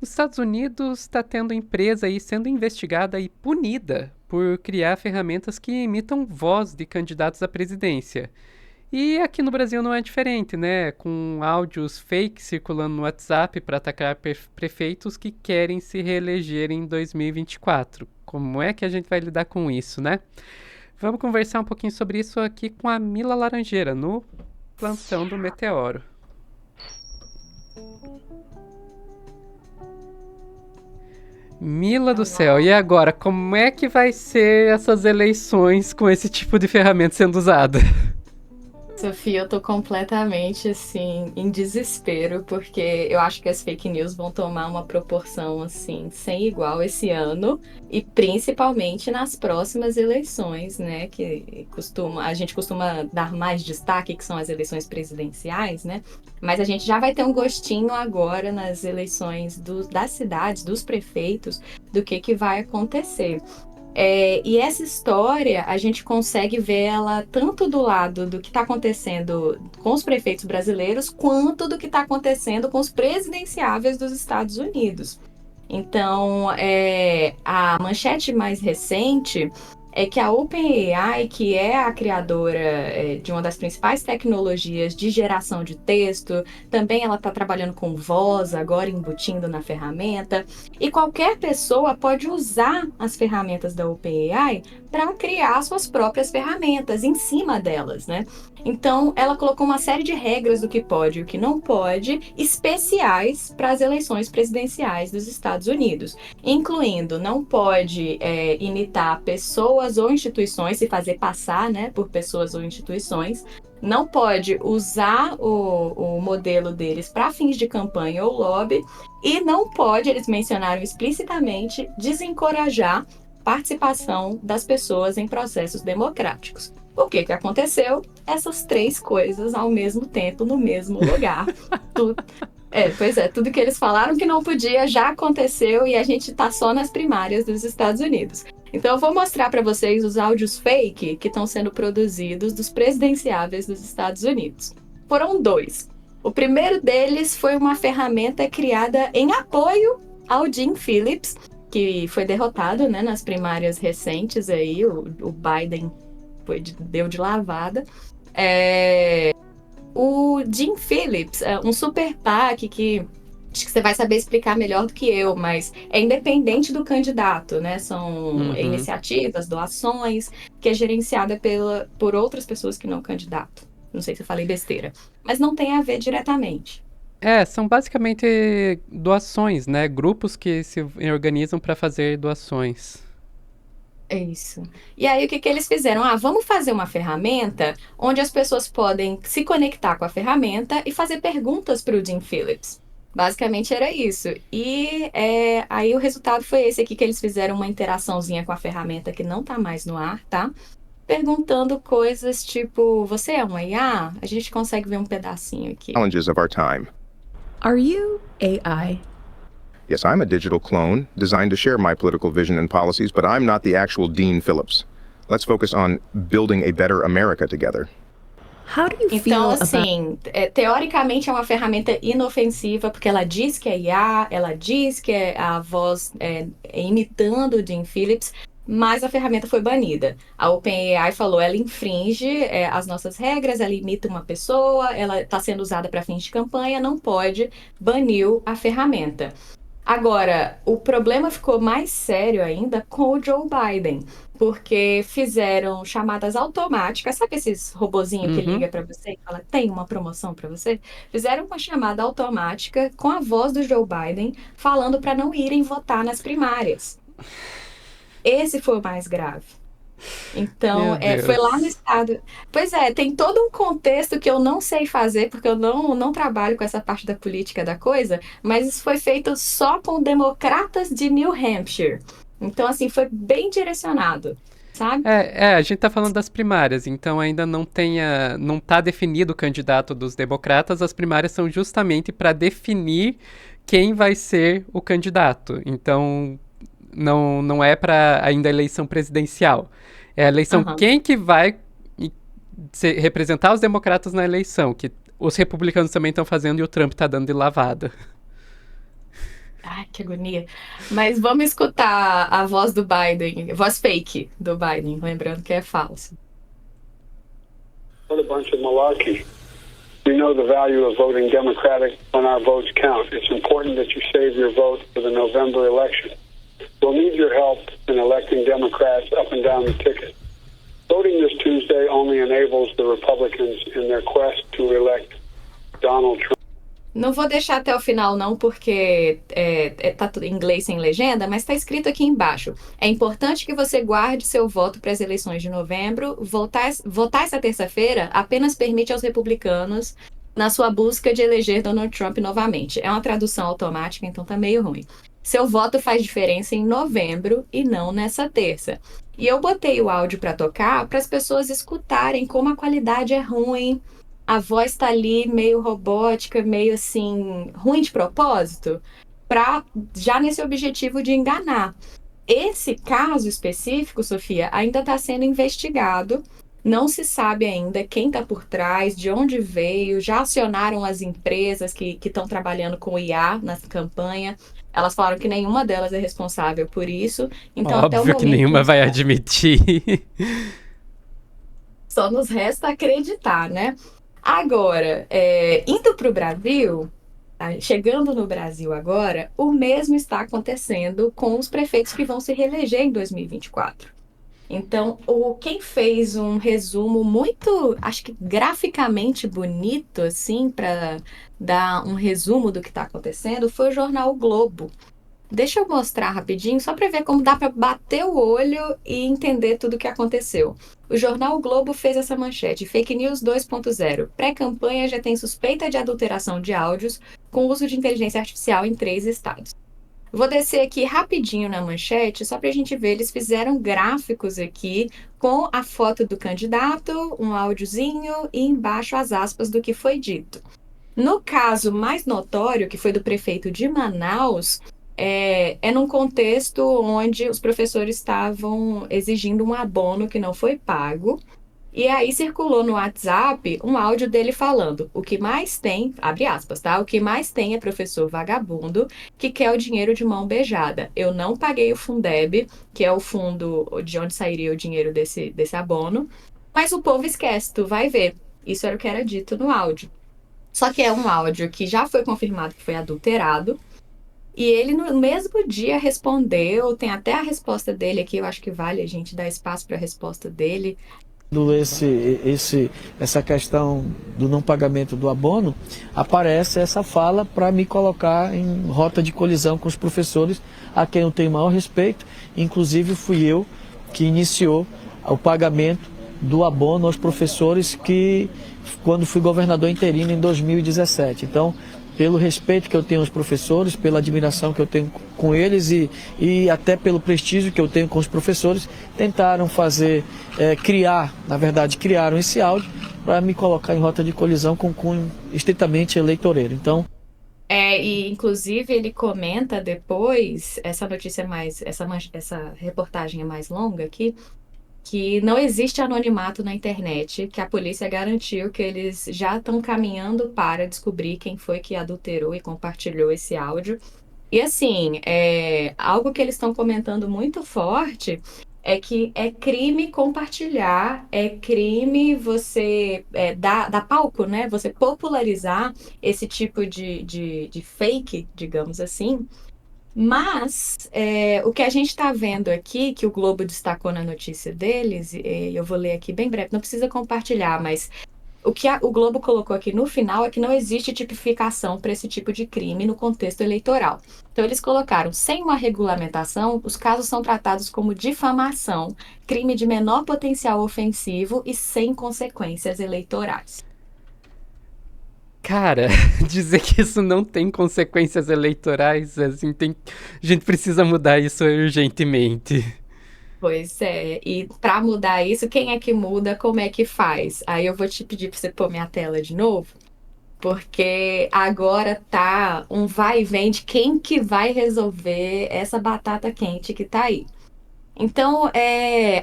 Os Estados Unidos está tendo empresa aí sendo investigada e punida por criar ferramentas que imitam voz de candidatos à presidência. E aqui no Brasil não é diferente, né? Com áudios fake circulando no WhatsApp para atacar prefeitos que querem se reeleger em 2024. Como é que a gente vai lidar com isso, né? Vamos conversar um pouquinho sobre isso aqui com a Mila Laranjeira, no plantão do Meteoro. Mila do céu, e agora? Como é que vai ser essas eleições com esse tipo de ferramenta sendo usada? Sofia, eu tô completamente, assim, em desespero, porque eu acho que as fake news vão tomar uma proporção, assim, sem igual esse ano, e principalmente nas próximas eleições, né, que a gente costuma dar mais destaque, que são as eleições presidenciais, né, mas a gente já vai ter um gostinho agora nas eleições das cidades, dos prefeitos, do que vai acontecer. E essa história, a gente consegue ver ela tanto do lado do que está acontecendo com os prefeitos brasileiros, quanto do que está acontecendo com os presidenciáveis dos Estados Unidos. Então, a manchete mais recente é que a OpenAI, que é a criadora de uma das principais tecnologias de geração de texto, também ela está trabalhando com voz, agora embutindo na ferramenta, e qualquer pessoa pode usar as ferramentas da OpenAI para criar suas próprias ferramentas em cima delas, né? Então, ela colocou uma série de regras do que pode e o que não pode, especiais para as eleições presidenciais dos Estados Unidos, incluindo não pode imitar pessoas ou instituições, se fazer passar, né, por pessoas ou instituições, não pode usar o modelo deles para fins de campanha ou lobby, e não pode, eles mencionaram explicitamente, desencorajar participação das pessoas em processos democráticos. O que aconteceu? Essas três coisas ao mesmo tempo, no mesmo lugar. Pois é, tudo que eles falaram que não podia já aconteceu e a gente tá só nas primárias dos Estados Unidos. Então eu vou mostrar para vocês os áudios fake que estão sendo produzidos dos presidenciáveis dos Estados Unidos. Foram dois. O primeiro deles foi uma ferramenta criada em apoio ao Jim Phillips, que foi derrotado, né, nas primárias recentes aí, o Biden deu de lavada. O Jim Phillips é um super PAC que acho que você vai saber explicar melhor do que eu, mas é independente do candidato, né? São iniciativas, doações, que é gerenciada por outras pessoas que não candidato. Não sei se eu falei besteira, mas não tem a ver diretamente. São basicamente doações, né? Grupos que se organizam para fazer doações. É isso. E aí, o que eles fizeram? Vamos fazer uma ferramenta onde as pessoas podem se conectar com a ferramenta e fazer perguntas para o Jim Phillips. Basicamente era isso. E aí o resultado foi esse aqui, que eles fizeram uma interaçãozinha com a ferramenta que não está mais no ar, tá? Perguntando coisas tipo, você é um IA? A gente consegue ver um pedacinho aqui. Challenges of our time. Are you AI? Yes, I'm a digital clone designed to share my political vision and policies, but I'm not the actual Dean Phillips. Let's focus on building a better America together. How do you feel Então, assim, teoricamente é uma ferramenta inofensiva, porque ela diz que é IA, ela diz que a voz imitando o Jim Phillips, mas a ferramenta foi banida. A OpenAI falou, ela infringe as nossas regras, ela imita uma pessoa, ela está sendo usada para fins de campanha, não pode, baniu a ferramenta. Agora, o problema ficou mais sério ainda com o Joe Biden, porque fizeram chamadas automáticas, sabe esses robozinhos que liga para você e fala, tem uma promoção para você? Fizeram uma chamada automática com a voz do Joe Biden, falando para não irem votar nas primárias. Esse foi o mais grave. Então, foi lá no estado. Pois tem todo um contexto que eu não sei fazer, porque eu não trabalho com essa parte da política da coisa, mas isso foi feito só com democratas de New Hampshire. Então, assim, foi bem direcionado, sabe? A gente tá falando das primárias, então ainda não tá definido o candidato dos democratas, as primárias são justamente para definir quem vai ser o candidato. Então, não é para ainda a eleição presidencial. É a eleição quem que vai representar os democratas na eleição, que os republicanos também estão fazendo e o Trump tá dando de lavada. Ai, que agonia. Mas vamos escutar a voz do Biden, voz fake do Biden, lembrando que é falso. What a bunch of malarkey. We know the value of voting Democratic when our votes count. It's important that you save your vote for the November election. We'll need your help in electing Democrats up and down the ticket. Voting this Tuesday only enables the Republicans in their quest to elect Donald Trump. Não vou deixar até o final não, porque tá tudo em inglês sem legenda, mas está escrito aqui embaixo. É importante que você guarde seu voto para as eleições de novembro. Votar essa terça-feira apenas permite aos republicanos na sua busca de eleger Donald Trump novamente. É uma tradução automática, então tá meio ruim. Seu voto faz diferença em novembro e não nessa terça. E eu botei o áudio para tocar para as pessoas escutarem como a qualidade é ruim. A voz tá ali meio robótica, meio assim, ruim de propósito, já nesse objetivo de enganar. Esse caso específico, Sofia, ainda está sendo investigado. Não se sabe ainda quem está por trás, de onde veio. Já acionaram as empresas que estão trabalhando com IA na campanha. Elas falaram que nenhuma delas é responsável por isso. Então, até o Óbvio momento, que nenhuma vai admitir. só nos resta acreditar, né? Agora, indo para o Brasil, chegando no Brasil agora, o mesmo está acontecendo com os prefeitos que vão se reeleger em 2024. Então, quem fez um resumo muito, acho que graficamente bonito, assim, para dar um resumo do que está acontecendo, foi o jornal O Globo. Deixa eu mostrar rapidinho, só para ver como dá para bater o olho e entender tudo o que aconteceu. O jornal O Globo fez essa manchete: Fake News 2.0. Pré-campanha já tem suspeita de adulteração de áudios com uso de inteligência artificial em 3 estados. Vou descer aqui rapidinho na manchete, só para a gente ver. Eles fizeram gráficos aqui com a foto do candidato, um áudiozinho e embaixo as aspas do que foi dito. No caso mais notório, que foi do prefeito de Manaus, é num contexto onde os professores estavam exigindo um abono que não foi pago. E aí circulou no WhatsApp um áudio dele falando: o que mais tem, abre aspas, tá? O que mais tem é professor vagabundo que quer o dinheiro de mão beijada. Eu não paguei o Fundeb, que é o fundo de onde sairia o dinheiro desse abono, mas o povo esquece, tu vai ver. Isso era o que era dito no áudio. Só que é um áudio que já foi confirmado que foi adulterado. E ele no mesmo dia respondeu, tem até a resposta dele aqui, eu acho que vale a gente dar espaço para a resposta dele. Essa questão do não pagamento do abono, aparece essa fala para me colocar em rota de colisão com os professores, a quem eu tenho maior respeito. Inclusive fui eu que iniciou o pagamento do abono aos professores quando fui governador interino em 2017. Então, pelo respeito que eu tenho aos professores, pela admiração que eu tenho com eles e até pelo prestígio que eu tenho com os professores, tentaram criaram esse áudio para me colocar em rota de colisão com cunho estritamente eleitoreiro. Então, e inclusive ele comenta depois, essa reportagem é mais longa aqui, que não existe anonimato na internet, que a polícia garantiu que eles já estão caminhando para descobrir quem foi que adulterou e compartilhou esse áudio. E assim, algo que eles estão comentando muito forte é que é crime compartilhar, é crime você dar palco, né? Você popularizar esse tipo de fake, digamos assim. Mas o que a gente está vendo aqui, que o Globo destacou na notícia deles, eu vou ler aqui bem breve, não precisa compartilhar, mas o que o Globo colocou aqui no final é que não existe tipificação para esse tipo de crime no contexto eleitoral. Então eles colocaram: sem uma regulamentação, os casos são tratados como difamação, crime de menor potencial ofensivo e sem consequências eleitorais. Cara, dizer que isso não tem consequências eleitorais, assim, a gente precisa mudar isso urgentemente. Pois é, e para mudar isso, quem é que muda, como é que faz? Aí eu vou te pedir para você pôr minha tela de novo, porque agora tá um vai e vem de quem que vai resolver essa batata quente que tá aí. Então,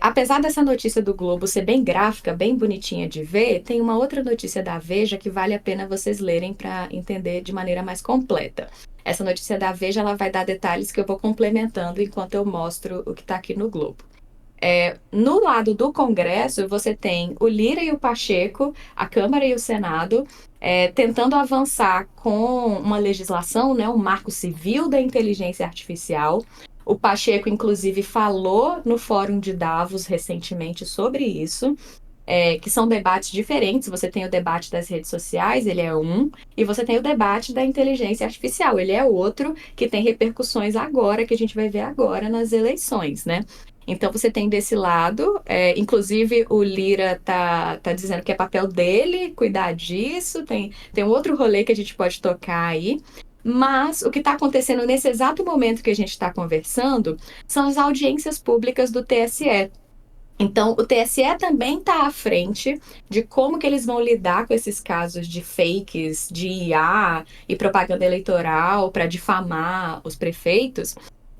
apesar dessa notícia do Globo ser bem gráfica, bem bonitinha de ver, tem uma outra notícia da Veja que vale a pena vocês lerem para entender de maneira mais completa. Essa notícia da Veja, ela vai dar detalhes que eu vou complementando enquanto eu mostro o que está aqui no Globo. No lado do Congresso, você tem o Lira e o Pacheco, a Câmara e o Senado, tentando avançar com uma legislação, né, um marco civil da inteligência artificial. O Pacheco, inclusive, falou no Fórum de Davos recentemente sobre isso, que são debates diferentes. Você tem o debate das redes sociais, ele é um, e você tem o debate da inteligência artificial, ele é outro, que tem repercussões agora, que a gente vai ver agora nas eleições, né? Então, você tem desse lado, inclusive o Lira tá dizendo que é papel dele cuidar disso, tem um outro rolê que a gente pode tocar aí, mas o que está acontecendo nesse exato momento que a gente está conversando são as audiências públicas do TSE. Então, o TSE também está à frente de como que eles vão lidar com esses casos de fakes, de IA e propaganda eleitoral para difamar os prefeitos.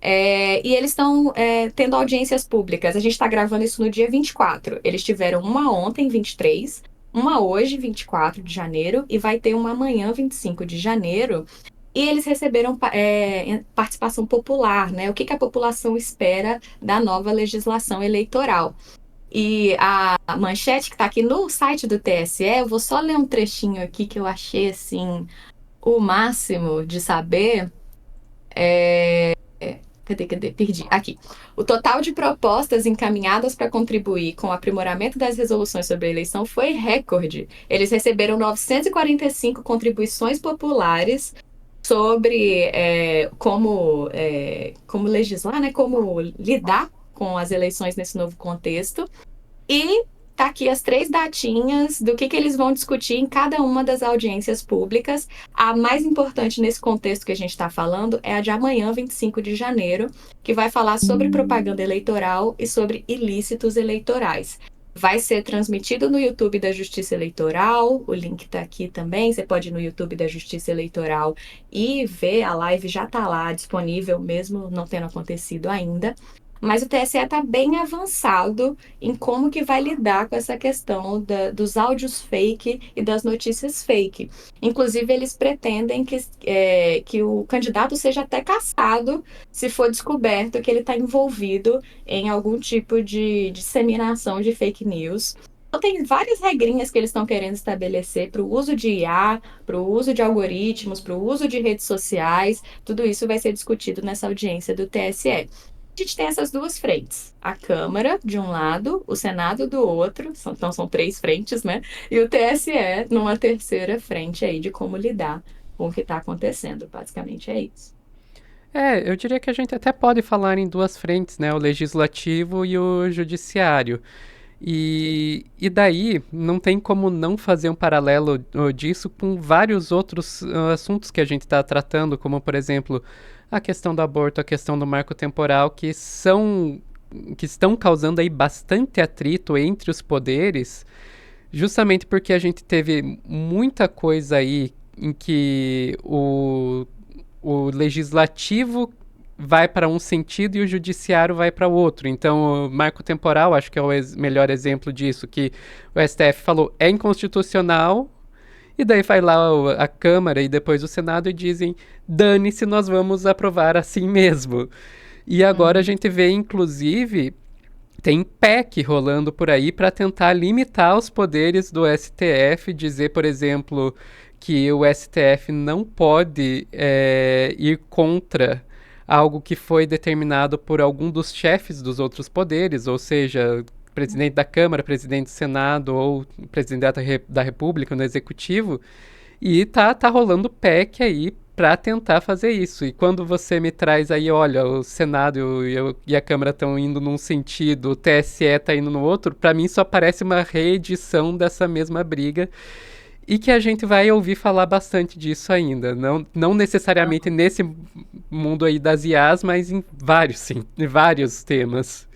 E eles estão tendo audiências públicas. A gente está gravando isso no dia 24. Eles tiveram uma ontem, 23, uma hoje, 24 de janeiro, e vai ter uma amanhã, 25 de janeiro. E eles receberam participação popular, né? O que a população espera da nova legislação eleitoral. E a manchete que está aqui no site do TSE, eu vou só ler um trechinho aqui que eu achei, assim, o máximo de saber. Cadê? Perdi. Aqui. O total de propostas encaminhadas para contribuir com o aprimoramento das resoluções sobre a eleição foi recorde. Eles receberam 945 contribuições populares sobre como legislar, né, como lidar com as eleições nesse novo contexto. E tá aqui as 3 datinhas do que eles vão discutir em cada uma das audiências públicas. A mais importante nesse contexto que a gente está falando é a de amanhã, 25 de janeiro, que vai falar sobre propaganda eleitoral e sobre ilícitos eleitorais. Vai ser transmitido no YouTube da Justiça Eleitoral, o link está aqui também, você pode ir no YouTube da Justiça Eleitoral e ver, a live já está lá disponível, mesmo não tendo acontecido ainda. Mas o TSE está bem avançado em como que vai lidar com essa questão dos áudios fake e das notícias fake. Inclusive, eles pretendem que o candidato seja até cassado se for descoberto que ele está envolvido em algum tipo de disseminação de fake news. Então, tem várias regrinhas que eles estão querendo estabelecer para o uso de IA, para o uso de algoritmos, para o uso de redes sociais. Tudo isso vai ser discutido nessa audiência do TSE. A gente tem essas 2 frentes, a Câmara de um lado, o Senado do outro, então são 3 frentes, né? E o TSE numa terceira frente aí de como lidar com o que está acontecendo, basicamente é isso. Eu diria que a gente até pode falar em 2 frentes, né? O legislativo e o judiciário. E daí não tem como não fazer um paralelo disso com vários outros assuntos que a gente está tratando, como, por exemplo, a questão do aborto, a questão do marco temporal, que estão causando aí bastante atrito entre os poderes, justamente porque a gente teve muita coisa aí em que o legislativo vai para um sentido e o judiciário vai para o outro. Então, o marco temporal, acho que é o melhor exemplo disso, que o STF falou é inconstitucional, e daí vai lá a Câmara e depois o Senado e dizem, dane-se, nós vamos aprovar assim mesmo. E agora a gente vê, inclusive, tem PEC rolando por aí para tentar limitar os poderes do STF, dizer, por exemplo, que o STF não pode ir contra algo que foi determinado por algum dos chefes dos outros poderes, ou seja, presidente da Câmara, presidente do Senado ou presidente da República no Executivo, e tá rolando PEC aí para tentar fazer isso. E quando você me traz aí, olha, o Senado e a Câmara estão indo num sentido, o TSE está indo no outro, para mim só parece uma reedição dessa mesma briga, e que a gente vai ouvir falar bastante disso ainda. Não necessariamente nesse mundo aí das IAs, mas em vários temas.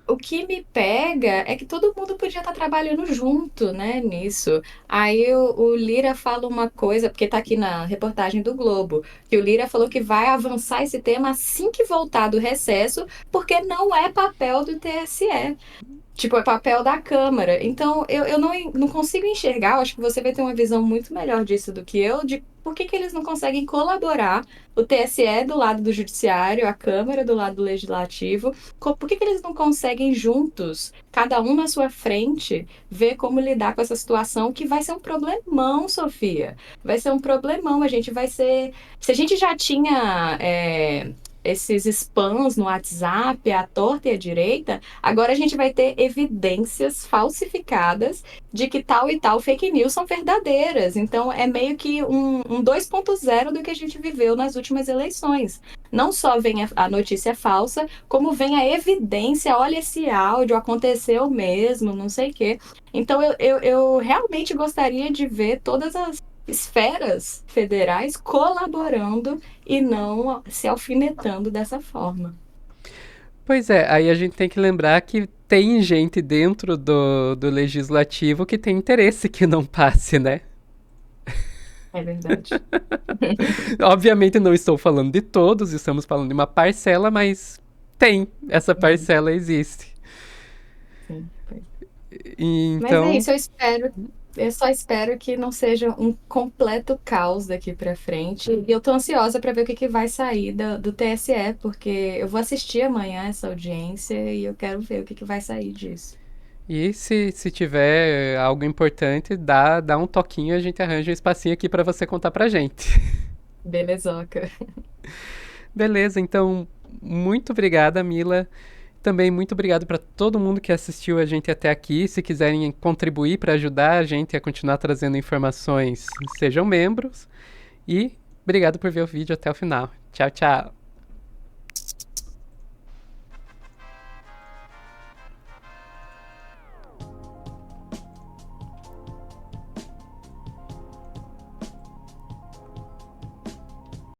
O que me pega é que todo mundo podia estar trabalhando junto, né, nisso. Aí o Lira fala uma coisa, porque está aqui na reportagem do Globo, que o Lira falou que vai avançar esse tema assim que voltar do recesso, porque não é papel do TSE. Tipo, é papel da Câmara. Então, eu não consigo enxergar, acho que você vai ter uma visão muito melhor disso do que eu, de por que eles não conseguem colaborar? O TSE do lado do Judiciário, a Câmara do lado do Legislativo. Por que eles não conseguem juntos, cada um na sua frente, ver como lidar com essa situação que vai ser um problemão, Sofia? Vai ser um problemão. A gente vai ser... Se a gente já tinha esses spams no WhatsApp, à torta e à direita, agora a gente vai ter evidências falsificadas de que tal e tal fake news são verdadeiras. Então, é meio que um 2.0 do que a gente viveu nas últimas eleições. Não só vem a notícia falsa, como vem a evidência, olha esse áudio, aconteceu mesmo, não sei o quê. Então, eu realmente gostaria de ver todas as esferas federais colaborando e não se alfinetando dessa forma. Pois é, aí a gente tem que lembrar que tem gente dentro do legislativo que tem interesse que não passe, né? É verdade. Obviamente não estou falando de todos, estamos falando de uma parcela, mas essa parcela existe. Sim. Então... Mas é isso, eu só espero que não seja um completo caos daqui pra frente. E eu tô ansiosa para ver o que vai sair do TSE, porque eu vou assistir amanhã essa audiência e eu quero ver o que vai sair disso. E se tiver algo importante, dá um toquinho, a gente arranja um espacinho aqui para você contar pra gente. Belezoca. Beleza, então, muito obrigada, Mila. Também muito obrigado para todo mundo que assistiu a gente até aqui. Se quiserem contribuir para ajudar a gente a continuar trazendo informações, sejam membros. E obrigado por ver o vídeo até o final. Tchau, tchau.